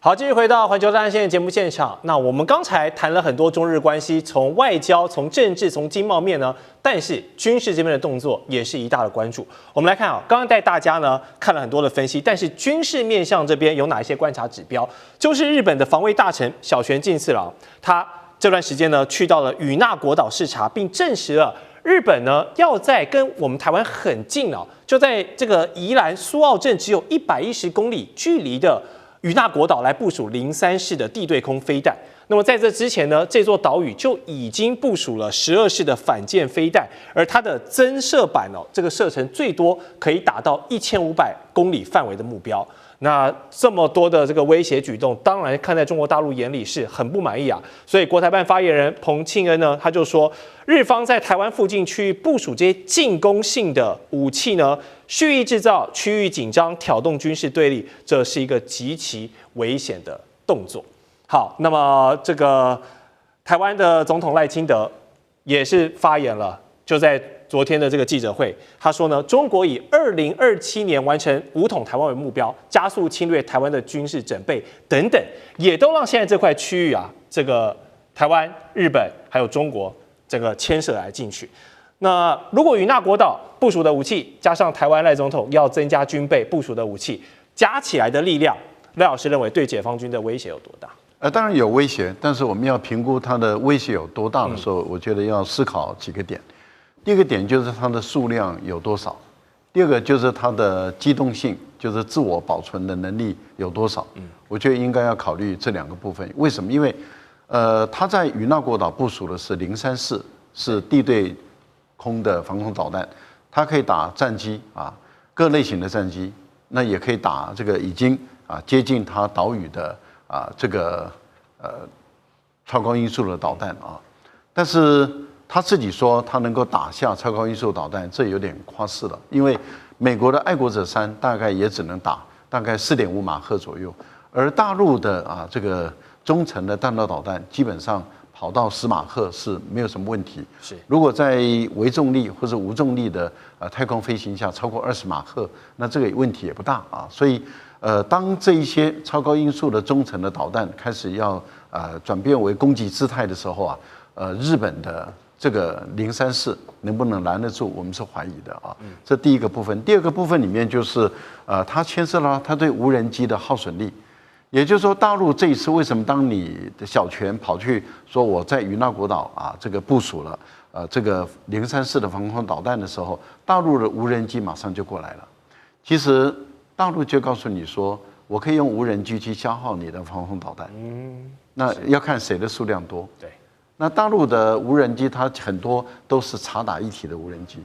好，繼續回到環球大戰線節目現場。那我們剛才談了很多中日關係，從外交、從政治、從經貿面呢，但是軍事這邊的動作也是一大的關注。我們來看啊，剛剛帶大家呢看了很多的分析，但是軍事面向這邊有哪一些觀察指標？就是日本的防衛大臣小泉進次郎，他這段時間呢去到了與那國島視察，並證實了日本呢要在跟我們台灣很近哦，就在這個宜蘭蘇澳鎮只有110公里距離的與那國島來部署03式的地對空飛彈。那麼在這之前呢，這座島嶼就已經部署了12式的反艦飛彈，而它的增射版哦，這個射程最多可以達到1500公里範圍的目標。那這麼多的這個威脅舉動，當然看在中國大陸眼裡是很不滿意啊。所以國台辦發言人彭慶恩呢，他就說，日方在台灣附近區域部署這些進攻性的武器呢，蓄意制造區域緊張，挑動軍事對立，這是一個極其危險的動作。好，那麼這個台灣的總統賴清德也是發言了，就在昨天的這個記者會，他說呢，中國以2027年完成武統台灣為目標，加速侵略台灣的軍事準備等等，也都讓現在這塊區域啊，這個台灣、日本還有中國這個牽涉來進去。那如果與那國島部署的武器，加上台灣賴總統要增加軍備部署的武器，加起來的力量，賴老師認為對解放軍的威脅有多大？當然有威脅，但是我們要評估它的威脅有多大的時候，我覺得要思考幾個點。第一個點就是它的數量有多少，第二個就是它的機動性，就是自我保存的能力有多少。我覺得應該要考慮這兩個部分。為什麼？因為它在與那國島部署的是03式，是地對空的防空導彈，它可以打戰機啊，各類型的戰機，那也可以打這個已經接近它島嶼的這個超高音速的導彈啊。但是他自己說他能夠打下超高音速導彈，這有點誇飾了，因為美國的愛國者3大概也只能打大概4.5馬赫左右，而大陸的這個中程的彈道導彈基本上跑到10馬赫是沒有什麼問題。是，如果在微重力或者無重力的太空飛行下超過20馬赫，那這個問題也不大啊。所以當這一些超高音速的中程的導彈開始要轉變為攻擊姿態的時候啊，日本的這個03式能不能攔得住，我們是懷疑的啊。這第一個部分。第二個部分裡面就是它牽涉到它對無人機的耗損力。也就是說，大陸這一次為什麼當你的小泉跑去說我在與那國島這個部署了這個03式的防空導彈的時候，大陸的無人機馬上就過來了。其實大陸就告訴你說，我可以用無人機去消耗你的防空導彈。那要看誰的數量多。對。那大陸的無人機，它很多都是察打一體的無人机，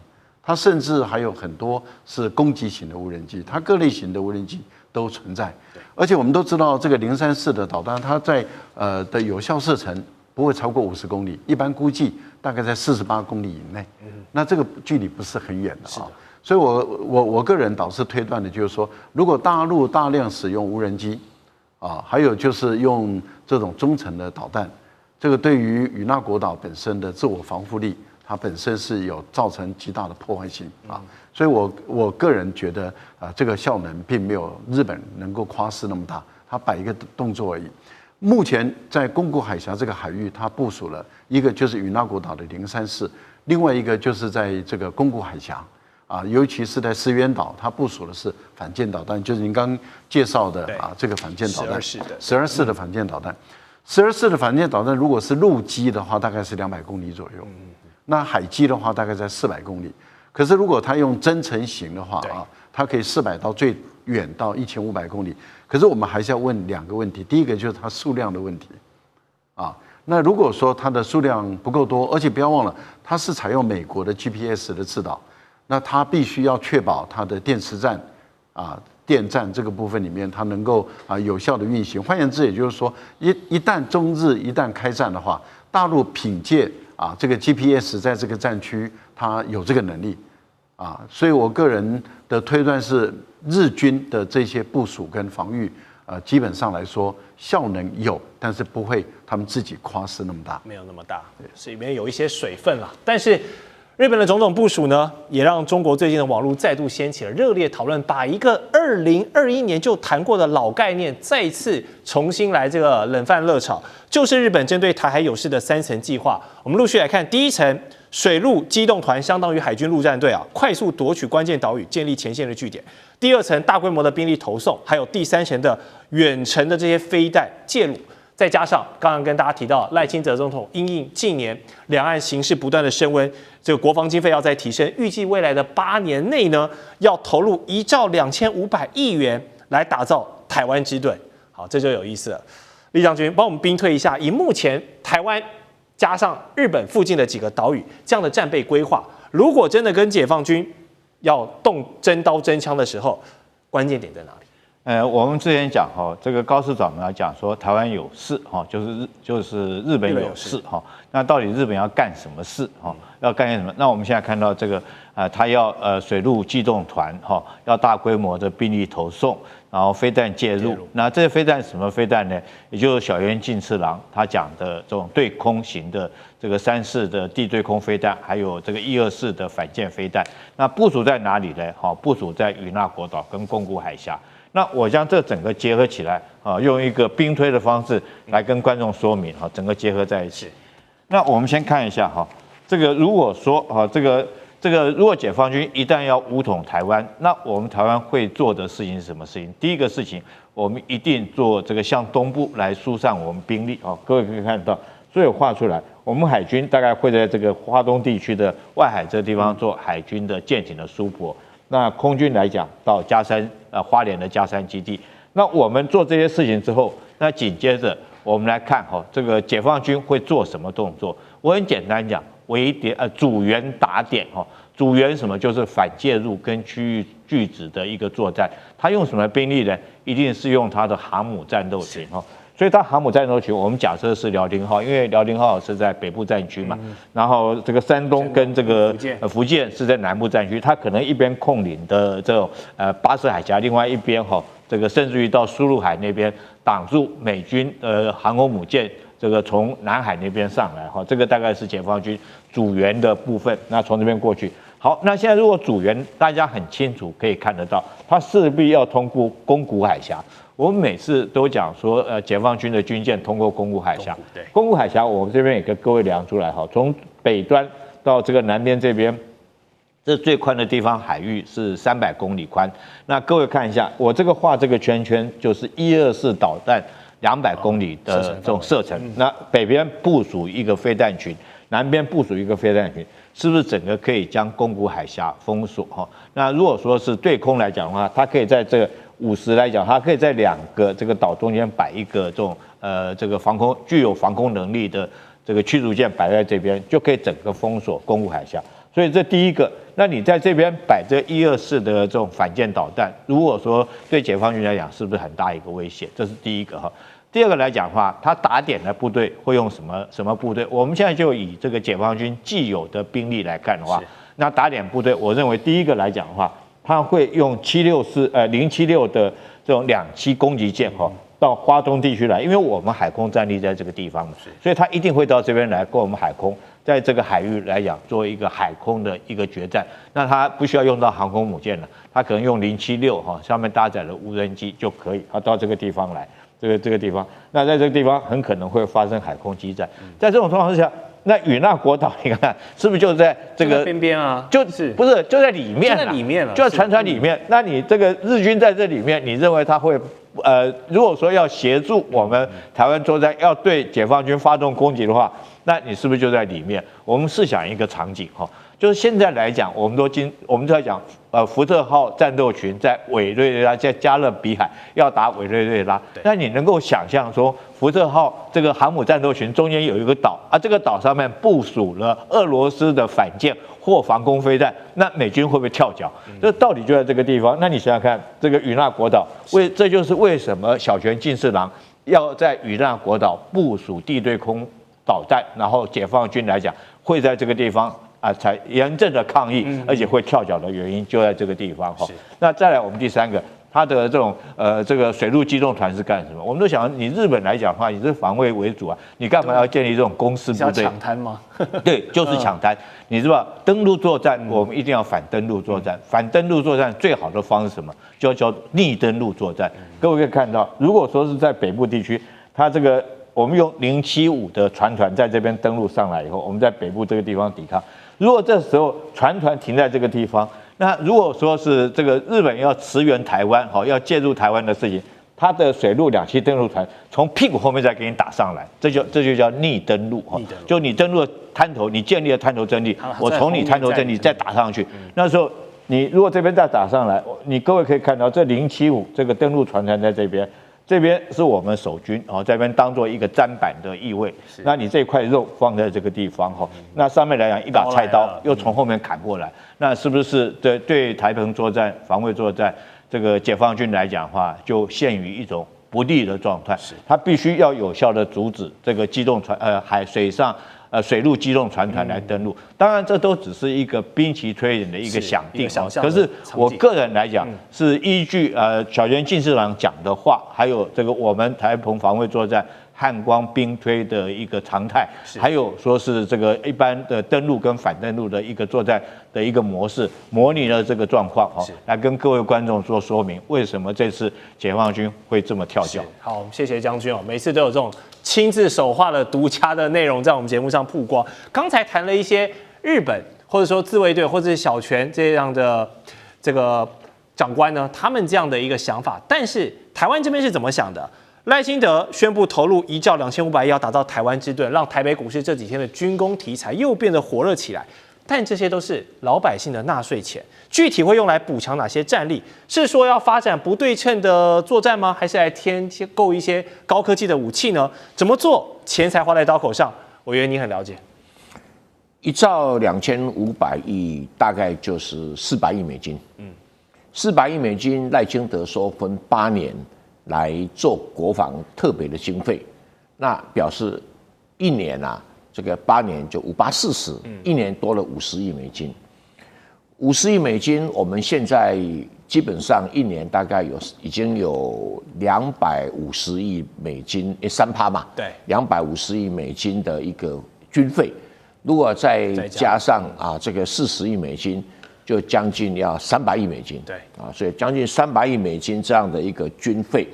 它甚至還有很多是攻擊型的無人機，它各類型的無人機都存在。而且我們都知道，這個03式的導彈，它在的有效射程不會超過50公里，一般估計大概在48公里以內。那這個距離不是很遠的啊。所以我個人倒是推斷的就是說，如果大陸大量使用無人機還有就是用這種中程的導彈。這個對於與那國島本身的自我防護力，它本身是有造成極大的破壞性啊，所以我個人覺得這個效能並沒有日本能夠誇飾那麼大，它擺一個動作而已。目前在宮古海峽這個海域，它部署了一個就是與那國島的03式，另外一個就是在這個宮古海峽尤其是在石垣島，它部署的是反艦導彈，就是您剛剛介紹的這個反艦導彈，12式的反艦導彈。12式的反艦導彈，如果是陸基的話，大概是200公里左右；那海基的話，大概在400公里。可是如果它用增程型的話它可以400到最遠到1500公里。可是我們還是要問2個問題：第一個就是它數量的問題那如果說它的數量不夠多，而且不要忘了，它是採用美國的 GPS 的制導，那它必須要確保它的電池站電站這個部分裡面，它能夠有效的運行。換言之，也就是說，一旦中日一旦開戰的話，大陸憑借這個 GPS 在這個戰區，它有這個能力所以我個人的推斷是，日軍的這些部署跟防禦，基本上來說效能有，但是不會他們自己誇飾那麼大，沒有那麼大，是裡面有一些水分啦。但是日本的種種部署呢，也讓中國最近的網絡再度掀起了熱烈討論，把一個2021年就談過的老概念再次重新來這個冷飯熱炒，就是日本針對台海有事的3層計劃。我們陸續來看，第一層，水陸機動團相當於海軍陸戰隊啊，快速奪取關鍵島嶼，建立前線的據點。第二層，大規模的兵力投送，還有第三層的遠程的這些飛彈介入。再加上剛剛跟大家提到賴清德總統因應近年兩岸形勢不斷的升溫，這個國防經費要再提升，預計未來的8年內呢，要投入1兆2500億元來打造台灣之盾。好，這就有意思了。李將軍幫我們兵推一下，以目前台灣加上日本附近的幾個島嶼這樣的戰備規劃，如果真的跟解放軍要動真刀真槍的時候，關鍵點在哪裡？我們之前講哈，這個高市長呢講說台灣有事哈，就是日本有事哈。那到底日本要幹什麼事哈？要幹什麼？那我們現在看到這個他要水陸機動團哈，要大規模的兵力投送，然後飛彈介入。那這些飛彈什麼飛彈呢？也就是小渊進次郎他講的這種對空型的這個3-4的地對空飛彈，還有這個124的反艦飛彈。那部署在哪裡呢？好，部署在與那國島跟宮古海峽。那我將這整個結合起來啊，用一個兵推的方式來跟觀眾說明哈，整個結合在一起。那我們先看一下哈，這個如果說啊，這個如果解放軍一旦要武統台灣，那我們台灣會做的事情是什麼事情？第一個事情，我們一定做這個向東部來疏散我們兵力啊。各位可以看到，所以畫出來，我們海軍大概會在這個花東地區的外海這個地方做海軍的艦艇的輸泊。那空軍來講，到佳山花蓮的佳山基地。那我們做這些事情之後，那緊接着我們來看哈，這個解放軍會做什麼動作？我很簡單講，阻援打點哈，阻援什麼？就是反介入跟區域拒止的一個作戰。他用什麼兵力呢？一定是用他的航母戰鬥群哈。所以它航母戰鬥群，我們假設是遼寧號，因為遼寧號是在北部戰區嘛，然後這個山東跟這個福建是在南部戰區，它可能一邊控領的這種巴士海峽，另外一邊哈，這個甚至於到蘇祿海那邊擋住美軍航空母艦這個從南海那邊上來哈，這個大概是解放軍阻援的部分，那從這邊過去。好，那現在如果阻援，大家很清楚可以看得到，它勢必要通過宮古海峽。我們每次都講說，解放軍的軍艦通過宮古海峽。宮古海峽，我們這邊也給各位量出來哈，從北端到這個南邊這邊，這最寬的地方海域是300公里寬。那各位看一下，我這個畫這個圈圈就是124導彈200公里的這種射程。那北邊部署一個飛彈群，南邊部署一個飛彈群，是不是整個可以將宮古海峽封鎖哈？那如果說是對空來講的話，它可以在這個50來講，它可以在2個這個島中間擺一個這種這個具有防空能力的這個驅逐艦擺在這邊，就可以整個封鎖宮古海峽。所以這第一個，那你在這邊擺這124的這種反艦導彈，如果說對解放軍來講，是不是很大一個威脅？這是第一個哈。第二個來講的話，它打點的部隊會用什麼部隊？我們現在就以這個解放軍既有的兵力來看的話，那打點部隊，我認為第一個來講的話，他會用076的這種2棲攻擊艦哈，到花東地區來，因為我們海空戰力在這個地方嘛，所以他一定會到這邊來跟我們海空，在這個海域來講做一個海空的一個決戰。那他不需要用到航空母艦了，他可能用076哈，上面搭載了無人機就可以，他到這個地方來，這個地方，那在這個地方很可能會發生海空激戰。在這種狀況之下，那與那國島，你看是不是就在這個邊邊啊？就是不是就在裡面？就在裡面了，就在船裡面。那你這個日軍在這裡面，你認為他會如果說要協助我們台灣作戰，要對解放軍發動攻擊的話，那你是不是就在裡面？我們試想一個場景哈，就是現在來講，我們在講福特號戰鬥群在委內瑞拉，在加勒比海要打委內瑞拉，那你能夠想象說福特號這個航母戰鬥群中間有一個島啊，這個島上面部署了俄羅斯的反艦或防空飛彈，那美軍會不會跳腳？這道理就在這個地方。那你想想看，這個與那國島，這就是為什麼小泉進次郎要在與那國島部署地對空導彈，然後解放軍來講會在這個地方才嚴正的抗議，而且會跳腳的原因就在這個地方哈。那再來我們第三個，它的這種這個水陸機動團是幹什麼？我們都想，你日本來講的話，你是防衛為主啊，你幹嘛要建立這種公司部隊？搶灘嗎？對，就是搶灘。你知道登陸作戰，我們一定要反登陸作戰。反登陸作戰最好的方式是什麼？就叫逆登陸作戰。各位可以看到，如果說是在北部地區，它這個我們用075的船团在這邊登陸上來以後，我們在北部這個地方抵抗。如果這時候船团停在這個地方，那如果說是這個日本要馳援台灣，要介入台灣的事情，它的水陸兩棲登陸船從屁股後面再給你打上來，這就叫逆登陸哈，就你登陸的灘頭，你建立了灘頭陣地，我從你灘頭陣地再打上去，那時候你如果這邊再打上來，你各位可以看到這075這個登陸船團在這邊。這邊是我們守軍哦，這邊當做一個砧板的意味。那你這塊肉放在這個地方哈，那上面來講一把菜刀又從後面砍過來，那是不是對台澎作戰、防衛作戰，這個解放軍來講的話，就陷於一種不利的狀態？它必須要有效的阻止這個機動船水陸機動船團來登陸，當然這都只是一個兵棋推演的一個想定，可是我個人來講是依據小泉進次郎講的話，還有這個我們台澎防衛作戰漢光兵推的一個常態，還有說是這個一般的登陸跟反登陸的一個作戰的一個模式，模擬了這個狀況來跟各位觀眾做說明，為什麼這次解放軍會這麼跳腳。好，謝謝將軍哦，每次都有這種親自手畫的獨家的內容在我們節目上曝光。剛才談了一些日本或者說自衛隊或者是小泉這樣的這個長官呢，他們這樣的一個想法，但是台灣這邊是怎麼想的？賴清德宣布投入1兆2500億要打造台灣之盾，讓台北股市這幾天的軍工題材又變得火熱起來。但這些都是老百姓的納稅錢，具體會用來補強哪些戰力？是說要發展不對稱的作戰嗎？還是來添購一些高科技的武器呢？怎麼做錢才花在刀口上？我覺得你很了解。1兆2500億大概就是400億美金。400億美金，賴清德說分8年來做國防特別的經費，那表示一年啊。這個8年就5840，一年多了50億美金。50億美金，我們現在基本上一年大概已經有250億美金，3%嘛，對，250億美金的一個軍費。如果再加上這個40億美金，就將近要300億美金。對啊，所以將近300億美金這樣的一個軍費，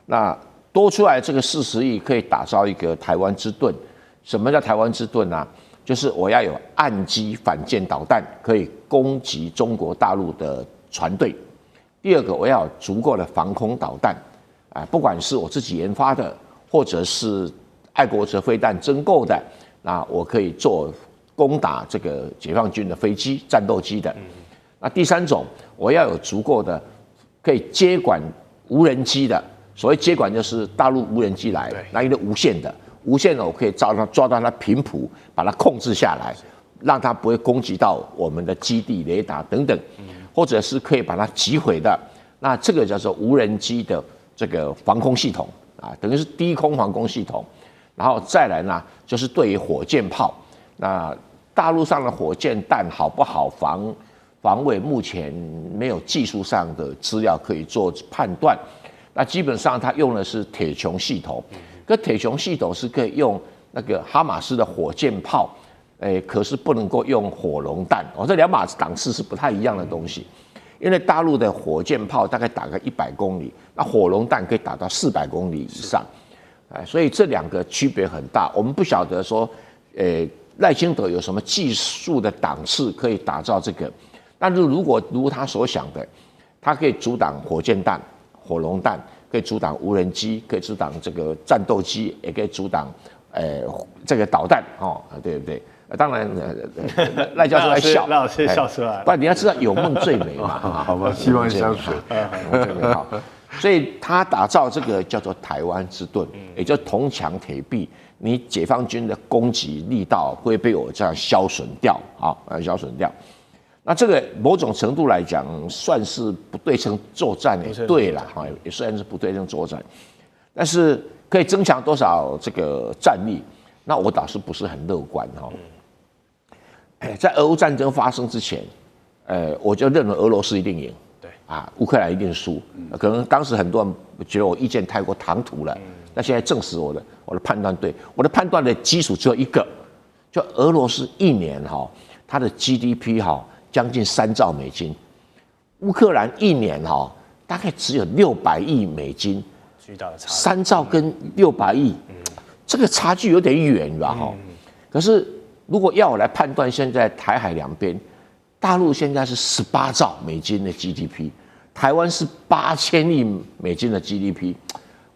那多出來這個40億可以打造一個台灣之盾。什麼叫台灣之盾啊？就是我要有岸基反艦導彈，可以攻擊中國大陸的船隊。第二個，我要有足夠的防空導彈，不管是我自己研發的，或者是愛國者飛彈徵購的，那我可以做攻打這個解放軍的飛機、戰鬥機的。那第三種，我要有足夠的可以接管無人機的。所謂接管，就是大陸無人機來，那一個無線的。無線的，我可以抓到它頻譜，把它控制下來，讓它不會攻擊到我們的基地、雷達等等，或者是可以把它擊毀的。那這個叫做無人機的這個防空系統啊，等於是低空防空系統。然後再來呢，就是對於火箭炮，那大陸上的火箭彈好不好防衛，目前沒有技術上的資料可以做判斷。那基本上它用的是鐵穹系統。可鐵穹系統是可以用那個哈馬斯的火箭炮，可是不能夠用火龍彈這兩把檔次是不太一樣的東西。因為大陸的火箭炮大概打個100公里，那火龍彈可以打到400公里以上，所以這兩個區別很大。我們不曉得說，賴清德有什麼技術的檔次可以打造這個，但是如果如他所想的，它可以阻擋火箭彈、火龍彈。可以阻擋無人機，可以阻擋這個戰鬥機，也可以阻擋這個導彈對不對？當然，賴教授在笑，賴老師笑出來了。不然你要知道有夢最美嘛，好吧，希望相隨。最美好，所以他打造這個叫做台灣之盾，也就是銅牆鐵壁，你解放軍的攻擊力道會被我這樣消損掉消損掉。那這個某種程度來講，算是不對稱作戰對了也算是不對稱作戰，但是可以增強多少這個戰力？那我倒是不是很樂觀在俄烏戰爭發生之前，我就認為俄羅斯一定贏。對，烏克蘭一定輸。可能當時很多人覺得我意見太過唐突了，那現在證實我的判斷對。我的判斷的基礎只有一個，就俄羅斯一年它的 GDP 將近3兆美金，烏克蘭一年大概只有600億美金，巨大的差，3兆跟600億，這個差距有點遠吧可是如果要我來判斷，現在台海兩邊，大陸現在是18兆美金的 GDP， 台灣是8000億美金的 GDP，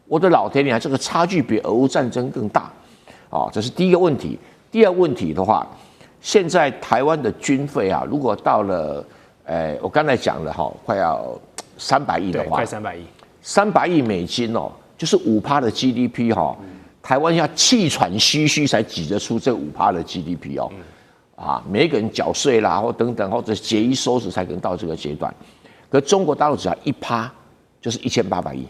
我的老天爺，這個差距比俄烏戰爭更大這是第一個問題。第二個問題的話，現在台灣的軍費如果到了我剛才講了快要300億的話，快300億，300億美金就是5%的 GDP 台灣要氣喘吁吁才擠得出這5%的 GDP 每一個人繳稅啦或等等，或者節衣縮食才能到這個階段。可是中國大陸只要1%就是1800億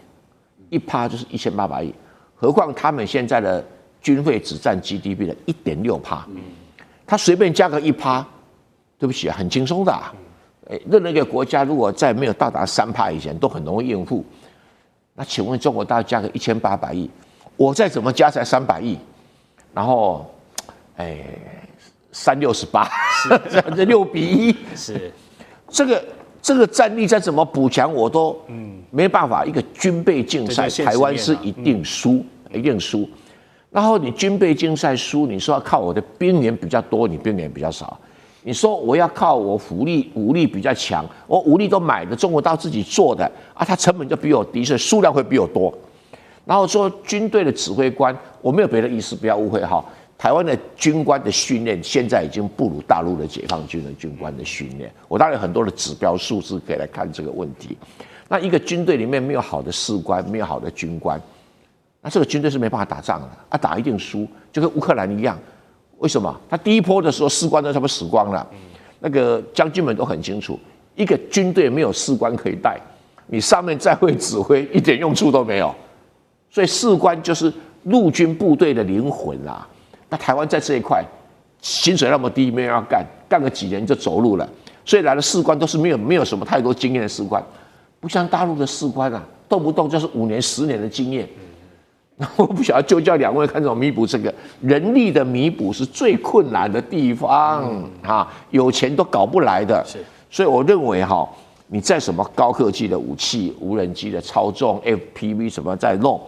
，1%就是1800億，何況他們現在的軍費只佔 GDP 的1.6%，他隨便加個1%，對不起很輕鬆的任何一個國家如果在沒有到達3%以前，都很容易應付。那請問中國大陸加個1800億，我再怎麼加才300億，然後368，這樣子6:1，是這個戰力再怎麼補強，我都沒辦法。一個軍備競賽，台灣是一定輸，一定輸。然後你軍備競賽輸，你說要靠我的兵員比較多，你兵員比較少。你說我要靠我武力比較強，我武力都買的中國大陸自己做的它成本就比我低，所以數量會比我多。然後說軍隊的指揮官，我沒有別的意思，不要誤會台灣的軍官的訓練現在已經不如大陸的解放軍的軍官的訓練。我當然有很多的指標數字可以來看這個問題。那一個軍隊裡面沒有好的士官，沒有好的軍官，那這個軍隊是沒辦法打仗的打一定輸，就跟烏克蘭一樣。為什麼？他第一波的時候士官都差不多死光了，那個將軍們都很清楚，一個軍隊沒有士官可以帶，你上面再會指揮，一點用處都沒有。所以士官就是陸軍部隊的靈魂啦。那台灣在這一塊薪水那麼低，沒人要幹個幾年就走路了，所以來的士官都是沒有什麼太多經驗的士官，不像大陸的士官動不動就是5年10年的經驗。我不曉得就叫兩位看怎麼彌補這個人力的彌補是最困難的地方有錢都搞不來的。所以我認為你在什麼高科技的武器、無人機的操縱、FPV 什麼在弄。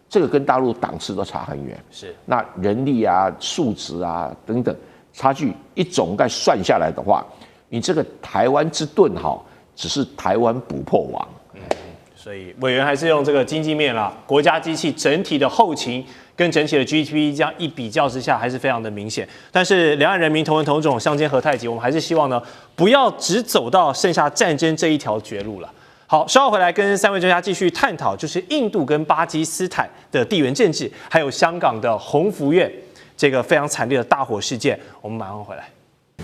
這個跟大陸檔次都差很遠，那人力素質等等差距一總概算下來的話，你這個台灣之盾只是台灣捕破網。所以委員還是用這個經濟面國家機器整體的後勤跟整體的 GDP 這樣一比較之下，還是非常的明顯。但是兩岸人民同文同種，相煎何太急，我們還是希望呢，不要只走到剩下戰爭這一條絕路了。好，稍後回來跟3位專家繼續探討，就是印度跟巴基斯坦的地緣政治，還有香港的鴻福苑這個非常慘烈的大火事件。我們馬上回來。地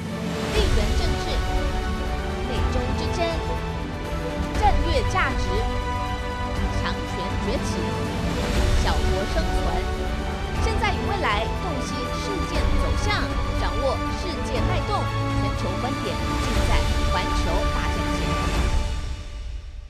緣政治、美中之爭、戰略價值、強權崛起、小國生存，現在與未來洞悉事件走向。